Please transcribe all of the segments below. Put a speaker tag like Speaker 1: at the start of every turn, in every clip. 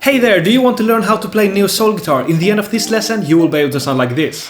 Speaker 1: Hey there, do you want to learn how to play neo soul guitar? In the end of this lesson, you will be able to sound like this.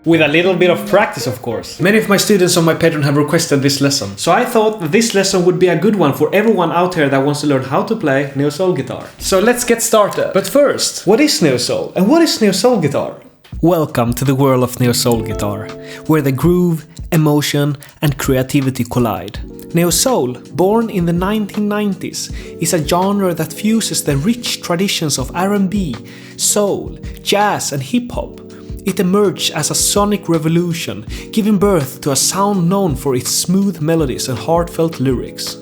Speaker 1: With a little bit of practice, of course. Many of my students on my Patreon have requested this lesson, so I thought that this lesson would be a good one for everyone out there that wants to learn how to play neo soul guitar. So let's get started. But first, what is neo soul and what is neo soul guitar? Welcome to the world of neo soul guitar, where the groove, emotion and creativity collide. Neo soul, born in the 1990s, is a genre that fuses the rich traditions of R&B, soul, jazz and hip-hop. It emerged as a sonic revolution, giving birth to a sound known for its smooth melodies and heartfelt lyrics.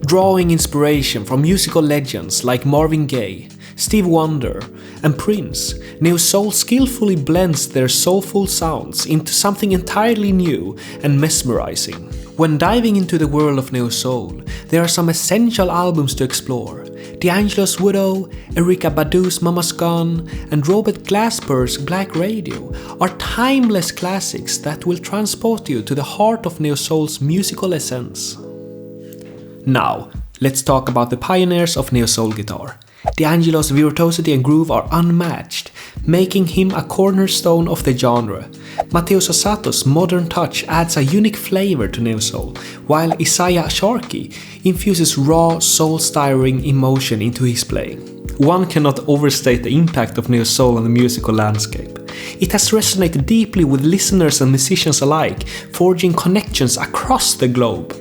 Speaker 1: Drawing inspiration from musical legends like Marvin Gaye, Stevie Wonder and Prince, neo soul skillfully blends their soulful sounds into something entirely new and mesmerizing. When diving into the world of neo soul, there are some essential albums to explore. D'Angelo's Widow, Erykah Badu's Mama's Gone and Robert Glasper's Black Radio are timeless classics that will transport you to the heart of neo soul's musical essence. Now, let's talk about the pioneers of neo soul guitar. D'Angelo's virtuosity and groove are unmatched, making him a cornerstone of the genre. Matteo Sassato's modern touch adds a unique flavor to neo soul, while Isaiah Sharkey infuses raw, soul-stirring emotion into his playing. One cannot overstate the impact of neo soul on the musical landscape. It has resonated deeply with listeners and musicians alike, forging connections across the globe.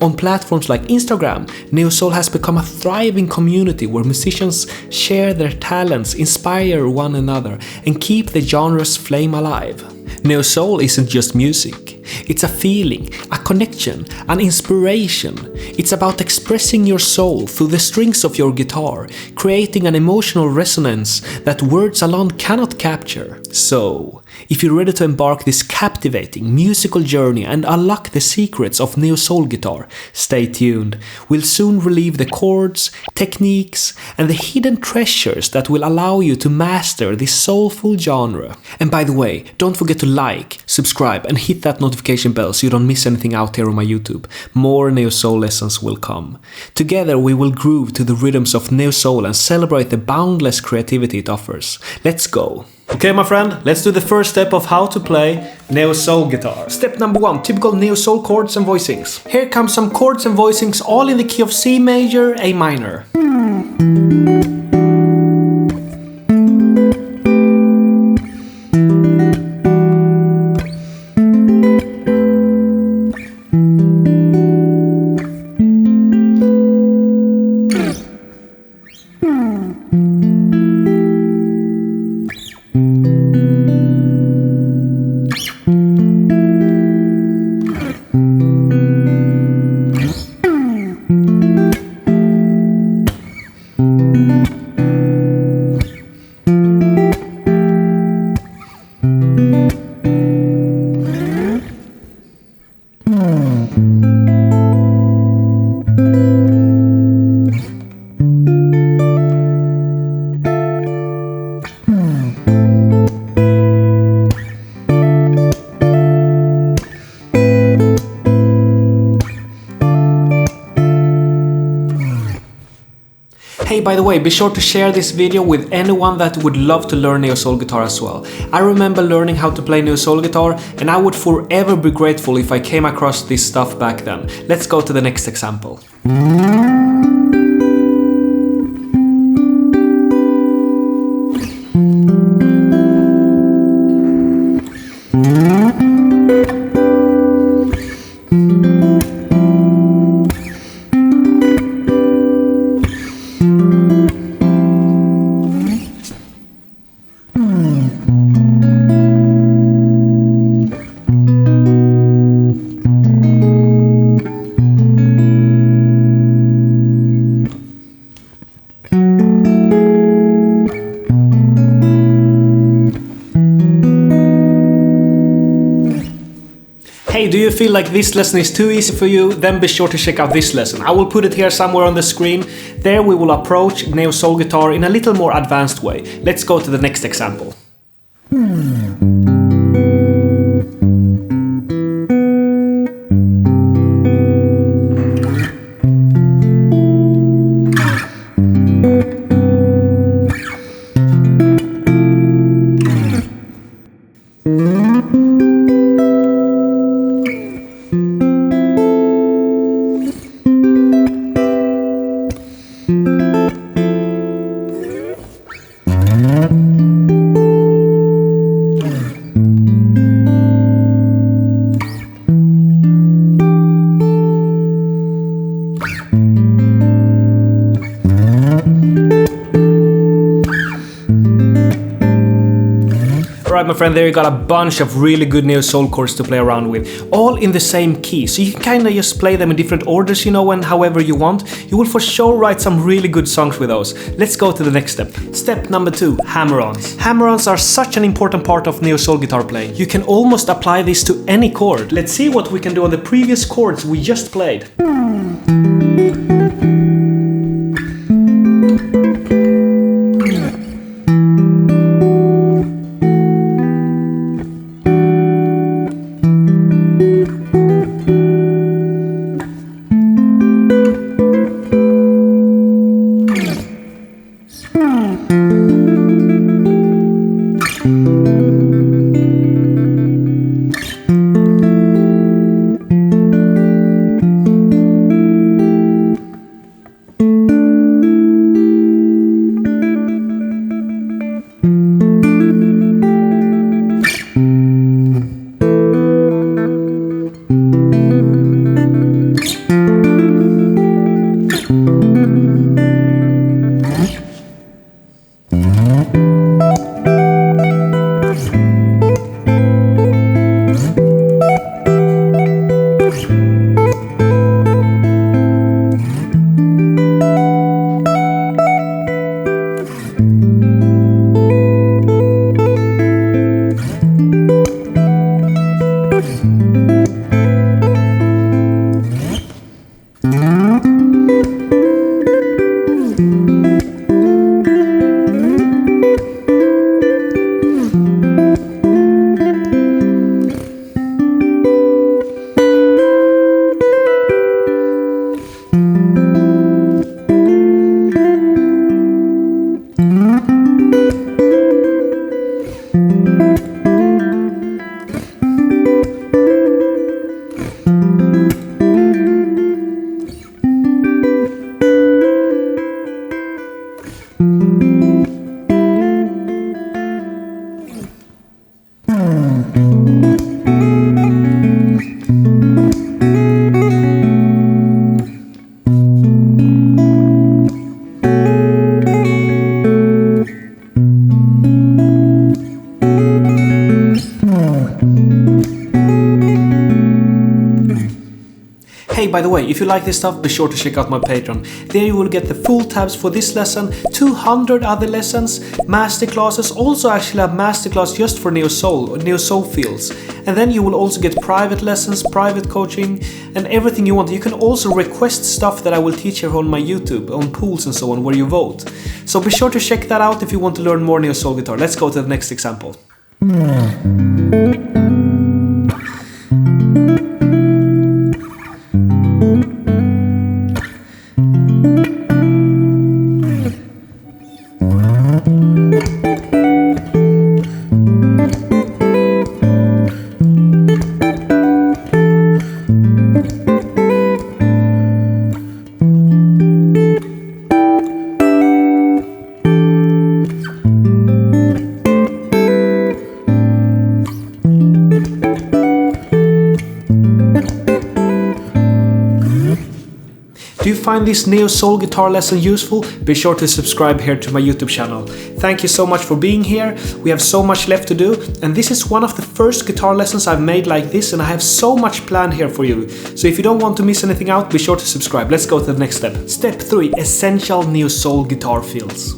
Speaker 1: On platforms like Instagram, neo soul has become a thriving community where musicians share their talents, inspire one another, and keep the genre's flame alive. Neo soul isn't just music. It's a feeling, a connection, an inspiration. It's about expressing your soul through the strings of your guitar, creating an emotional resonance that words alone cannot capture. So, if you're ready to embark this captivating musical journey and unlock the secrets of neo soul guitar, stay tuned. We'll soon reveal the chords, techniques, and the hidden treasures that will allow you to master this soulful genre. And by the way, don't forget to like, subscribe, and hit that notification bell so you don't miss anything out here on my YouTube. More neo soul lessons will come. Together we will groove to the rhythms of neo soul and celebrate the boundless creativity it offers. Let's go. Okay, my friend, let's do the first step of how to play neo soul guitar. Step number 1, typical neo soul chords and voicings. Here comes some chords and voicings all in the key of C major, A minor. Hey, by the way, be sure to share this video with anyone that would love to learn neo soul guitar as well. I remember learning how to play neo soul guitar and I would forever be grateful if I came across this stuff back then. Let's go to the next example. Hey, do you feel like this lesson is too easy for you? Then be sure to check out this lesson. I will put it here somewhere on the screen. There we will approach neo soul guitar in a little more advanced way. Let's go to the next example. Alright my friend, there you got a bunch of really good neo soul chords to play around with, all in the same key, so you can kinda just play them in different orders, you know, and however you want. You will for sure write some really good songs with those. Let's go to the next step. Step number 2, hammer-ons. Hammer-ons are such an important part of neo soul guitar playing. You can almost apply this to any chord. Let's see what we can do on the previous chords we just played. Hey, by the way, if you like this stuff, be sure to check out my Patreon. There you will get the full tabs for this lesson, 200 other lessons, masterclasses, also actually a masterclass just for Neo Soul fields. And then you will also get private lessons, private coaching, and everything you want. You can also request stuff that I will teach here on my YouTube, on pools and so on, where you vote. So be sure to check that out if you want to learn more Neo Soul guitar. Let's go to the next example. Do you find this Neo Soul guitar lesson useful? Be sure to subscribe here to my YouTube channel. Thank you so much for being here. We have so much left to do, and this is one of the first guitar lessons I've made like this, and I have so much planned here for you. So if you don't want to miss anything out, be sure to subscribe. Let's go to the next step. Step 3. Essential Neo Soul guitar fills.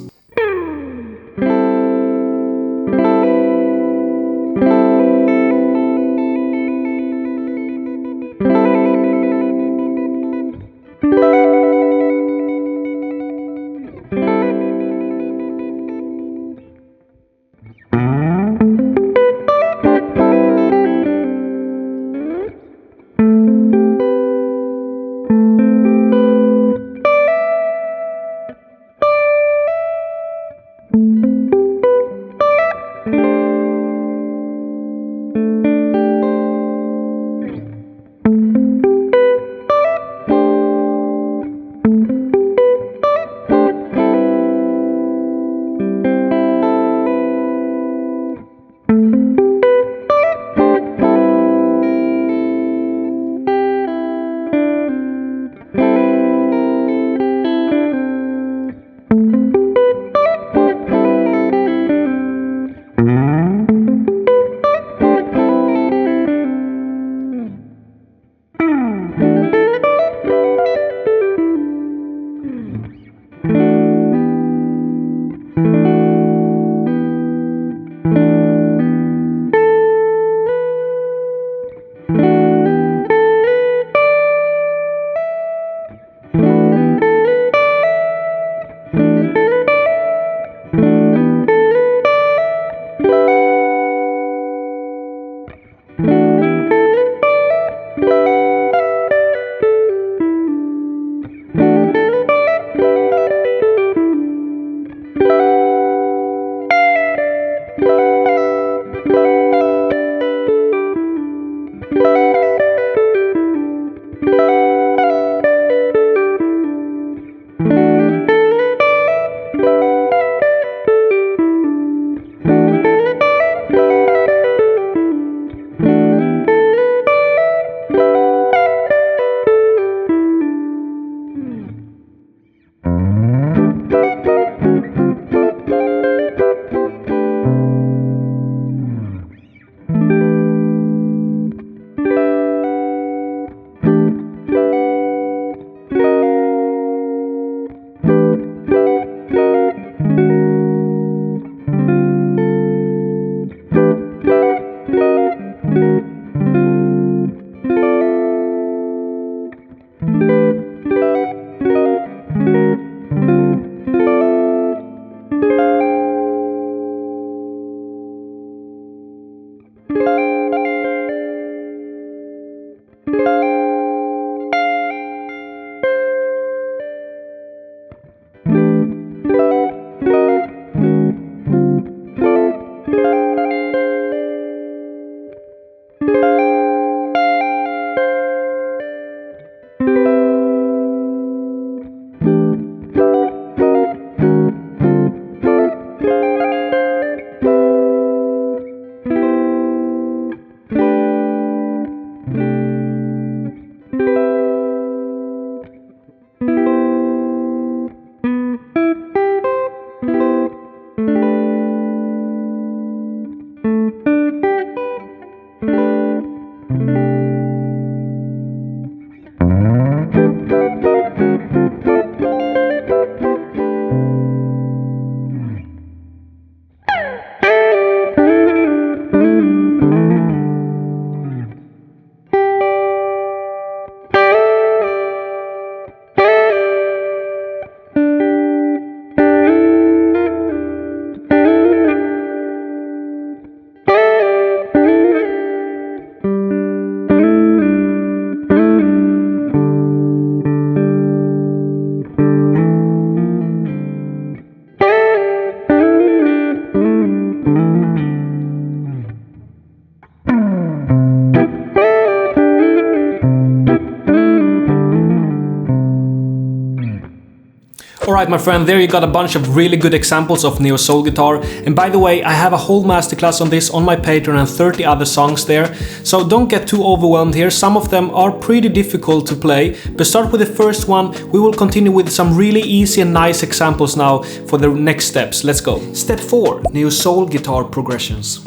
Speaker 1: Alright my friend, there you got a bunch of really good examples of neo soul guitar, and by the way I have a whole masterclass on this on my Patreon and 30 other songs there, so don't get too overwhelmed here. Some of them are pretty difficult to play, but start with the first one. We will continue with some really easy and nice examples now for the next steps. Let's go. Step 4. Neo soul guitar progressions.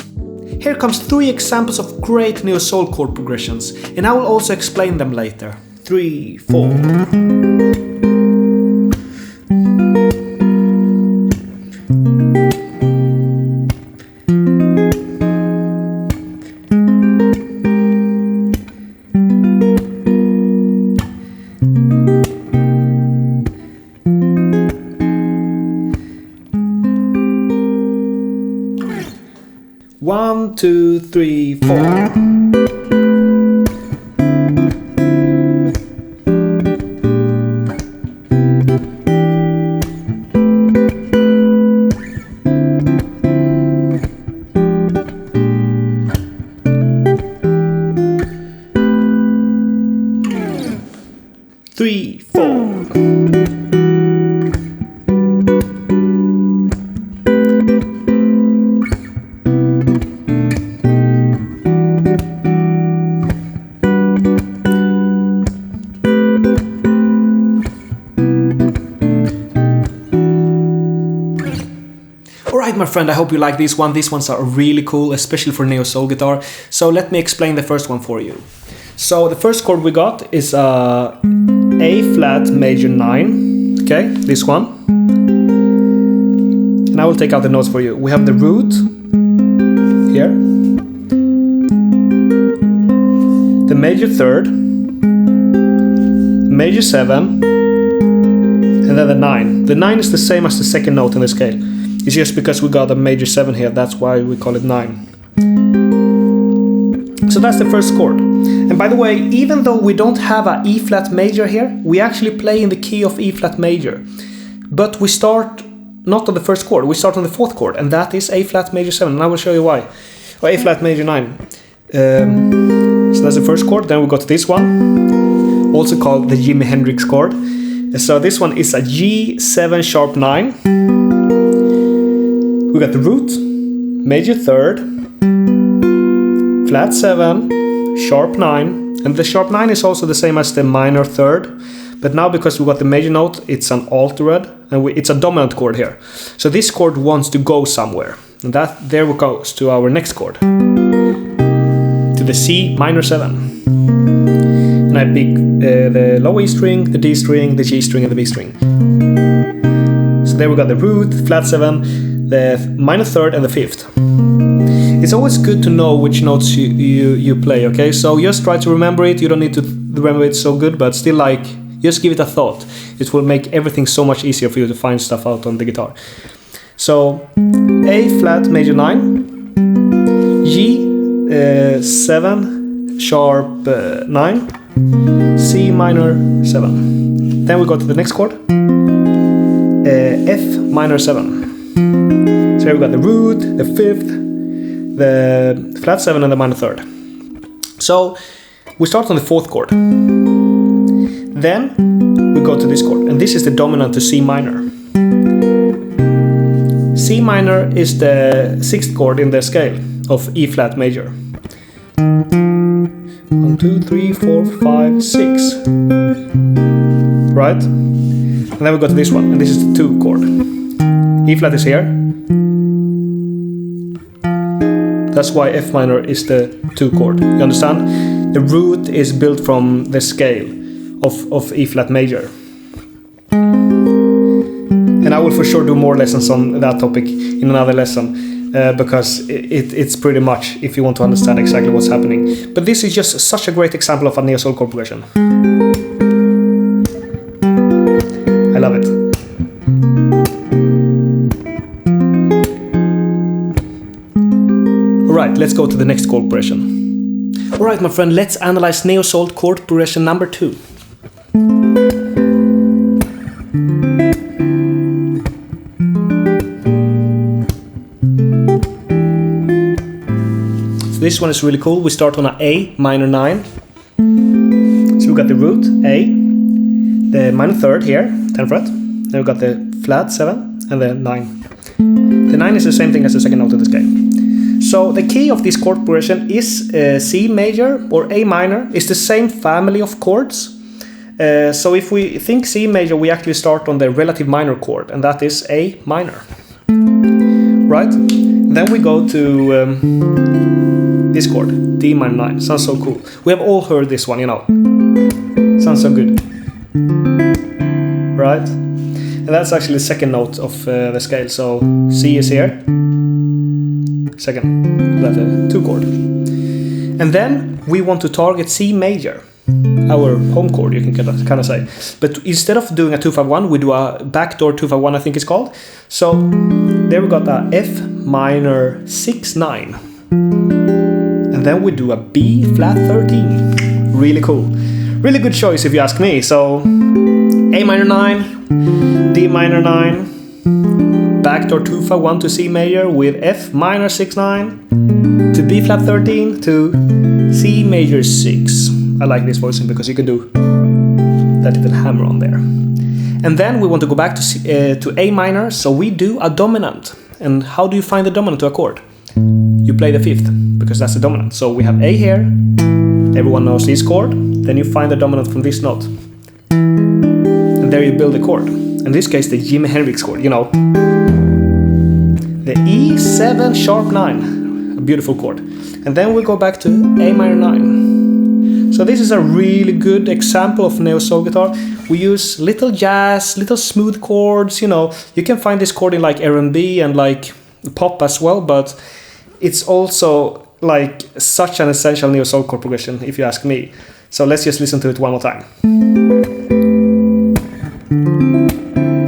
Speaker 1: Here comes 3 examples of great neo soul chord progressions, and I will also explain them later. 3, 4. One, two, three, 4. Three, 4. Alright my friend, I hope you like this one. These ones are really cool, especially for neo soul guitar. So let me explain the first one for you. So the first chord we got is A flat major 9. Okay, this one. And I will take out the notes for you. We have the root here, the major 3rd, major 7, and then the 9. The 9 is the same as the second note in the scale. It's just because we got a major 7 here, that's why we call it 9. So that's the first chord. And by the way, even though we don't have a E flat major here, we actually play in the key of E flat major. But we start not on the first chord, we start on the 4th chord, and that is A flat major 7, and I will show you why. Or A flat major 9. So that's the first chord. Then we got this one, also called the Jimi Hendrix chord. So this one is a G7 sharp 9. We got the root, major 3rd, flat 7, sharp 9, and the sharp 9 is also the same as the minor 3rd, but now because we got the major note, it's an altered, and it's a dominant chord here. So this chord wants to go somewhere, and that there we go to our next chord, to the C minor 7. And I pick the low E string, the D string, the G string, and the B string. So there we got the root, flat 7, the minor 3rd, and the 5th. It's always good to know which notes you play, okay? So just try to remember it. You don't need to remember it so good, but still, like, just give it a thought. It will make everything so much easier for you to find stuff out on the guitar. So A flat major 9, G 7 sharp 9, C minor 7. Then we go to the next chord, F minor 7. So here we got the root, the fifth, the flat 7 and the minor third. So we start on the fourth chord. Then we go to this chord, and this is the dominant to C minor. C minor is the sixth chord in the scale of E flat major. 1, 2, 3, 4, 5, 6. Right? And then we go to this one, and this is the 2 chord. E flat is here. That's why F minor is the 2 chord. You understand? The root is built from the scale of E flat major. And I will for sure do more lessons on that topic in another lesson, because it's pretty much if you want to understand exactly what's happening. But this is just such a great example of a neo-soul chord progression. I love it. Alright, let's go to the next chord progression. Alright, my friend, let's analyze neo-soul chord progression number 2. This one is really cool. We start on A minor 9. So we got the root A, the minor third here, 10th fret. Then we got the flat 7 and the 9. The 9 is the same thing as the second note of the scale. So the key of this chord progression is C major or A minor. It's the same family of chords. So if we think C major, we actually start on the relative minor chord, and that is A minor. Right? Then we go to this chord, D minor 9. Sounds so cool. We have all heard this one, you know. Sounds so good. Right? And that's actually the second note of the scale. So C is here. Second, that's a 2 chord. And then we want to target C major, our home chord, you can kind of say. But instead of doing a 2-5-1, we do a backdoor 2-5-1, I think it's called. So there we got a F minor 6-9. And then we do a B flat 13. Really cool. Really good choice if you ask me. So A minor 9, D minor 9, backdoor 2-5-1 to C major with F minor 6-9 to B flat 13 to C major 6. I like this voicing because you can do that little hammer on there. And then we want to go back to A minor, so we do a dominant. And how do you find the dominant to a chord? You play the fifth, because that's the dominant. So we have A here, everyone knows this chord, then you find the dominant from this note. And there you build a chord. In this case, the Jimi Hendrix chord, you know. The E7 sharp 9, a beautiful chord. And then we go back to A minor 9. So this is a really good example of neo-soul guitar. We use little jazz, little smooth chords, you know. You can find this chord in like R&B and like pop as well, but it's also like such an essential neo-soul chord progression, if you ask me. So let's just listen to it one more time.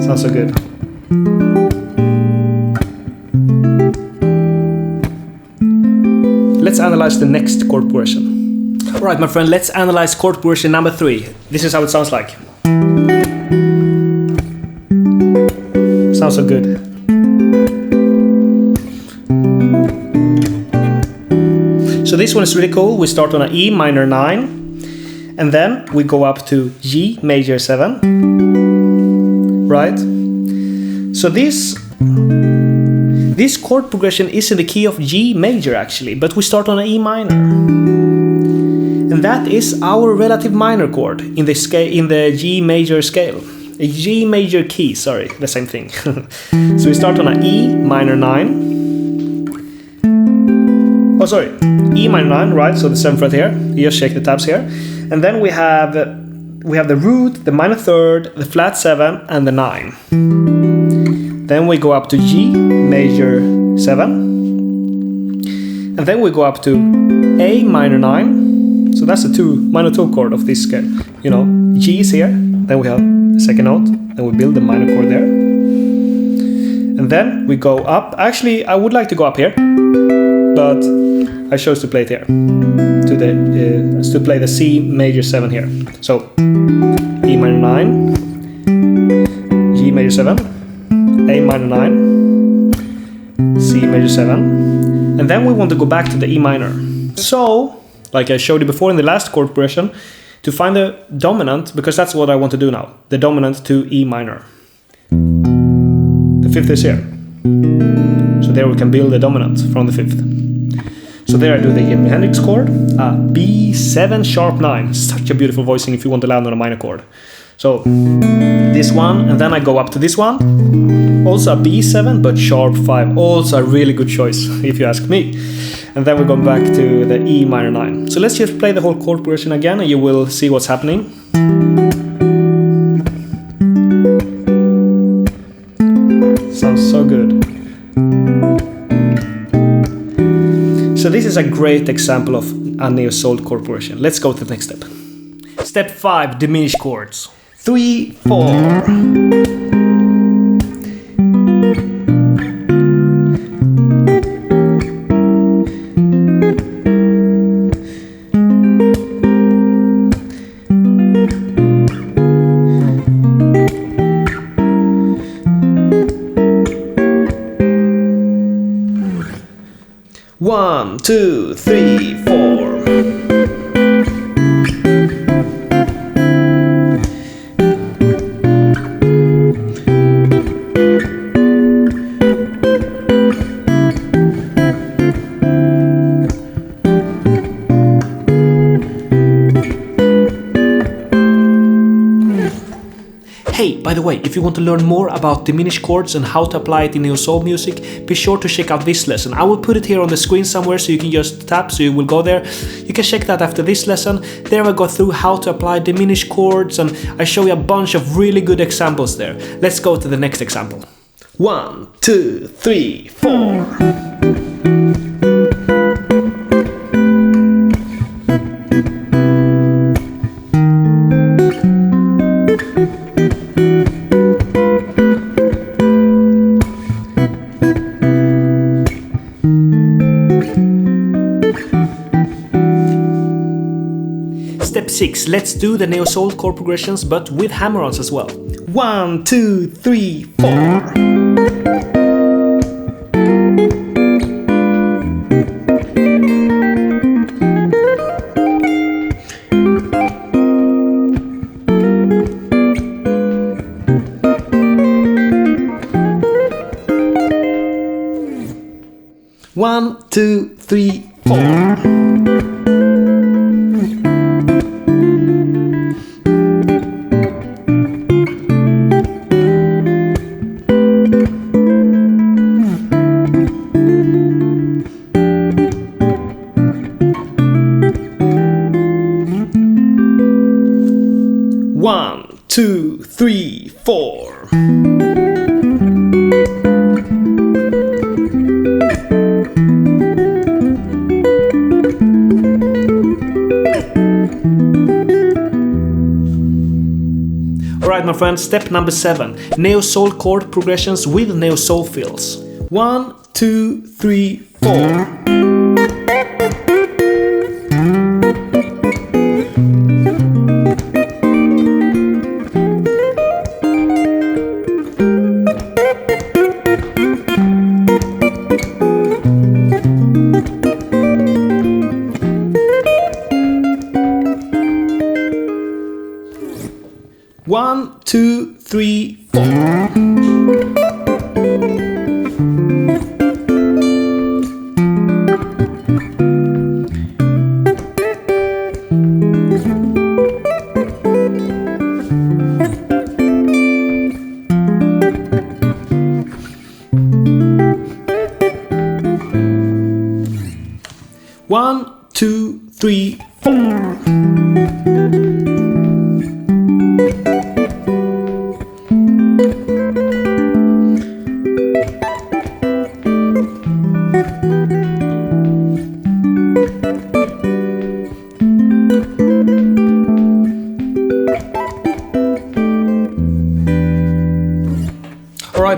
Speaker 1: Sounds so good. Let's analyze the next chord progression. Alright, my friend, let's analyze chord progression number 3. This is how it sounds like. Sounds so good. So this one is really cool. We start on an E minor 9, and then we go up to G major 7. Right? So this chord progression is in the key of G major actually, but we start on an E minor. And that is our relative minor chord in the scale, in the G major scale. A G major key, sorry, the same thing. So we start on an E minor 9. Oh, sorry, E minor 9, right? So the 7th fret here. You just shake the tabs here, and then we have the root, the minor third, the flat 7, and the 9. Then we go up to G major 7. And then we go up to A minor 9. So that's the minor 2 chord of this scale. You know, G is here, then we have the second note, then we build the minor chord there. And then we go up. Actually, I would like to go up here, but I chose to play it here. To play the C major 7 here. So E minor 9, G major 7, A minor 9, C major 7, and then we want to go back to the E minor. So, like I showed you before in the last chord progression, to find the dominant, because that's what I want to do now, the dominant to E minor. The 5th is here. So there we can build the dominant from the 5th. So there I do the Jimi Hendrix chord, B7 sharp 9. Such a beautiful voicing if you want to land on a minor chord. So this one, and then I go up to this one. Also a B7 but sharp 5. Also a really good choice if you ask me. And then we go back to the E minor 9. So let's just play the whole chord progression again and you will see what's happening. Sounds so good. So this is a great example of a neo-soul chord progression. Let's go to the next step. Step 5, diminished chords. 3, 4. 1, 2, 3, 4. Hey, by the way, if you want to learn more about diminished chords and how to apply it in your soul music, be sure to check out this lesson. I will put it here on the screen somewhere so you can just tap, so you will go there. You can check that after this lesson. There I go through how to apply diminished chords and I show you a bunch of really good examples there. Let's go to the next example. 1, 2, 3, 4. Step 6. Let's do the neo-soul chord progressions but with hammer-ons as well. 1, 2, 3, 4. One, two, three, 4. One, two, three, 4. Alright my friends, step number 7. Neo-soul chord progressions with neo-soul fills. 1, 2, 3, 4. One, two, three, 4. One, two, three, 4.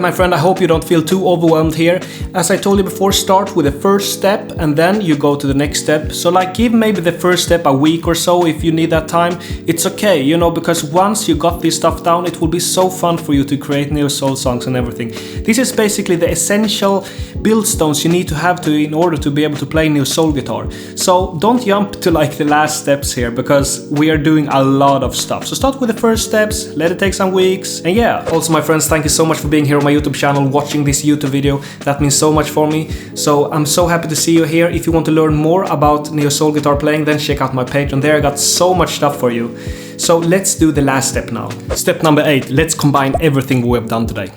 Speaker 1: my friend, I hope you don't feel too overwhelmed here. As I told you before, start with the first step and then you go to the next step. So like give maybe the first step a week or so if you need that time. It's okay, you know, because once you got this stuff down, it will be so fun for you to create neo soul songs and everything. This is basically the essential build stones you need to have in order to be able to play neo soul guitar. So don't jump to like the last steps here, because we are doing a lot of stuff. So start with the first steps, let it take some weeks, and yeah. Also my friends, thank you so much for being here on my YouTube channel, watching this YouTube video. That means so much for me. So I'm so happy to see you here. If you want to learn more about neo soul guitar playing, then check out my Patreon. There I got so much stuff for you. So let's do the last step now. Step number 8, let's combine everything we have done today.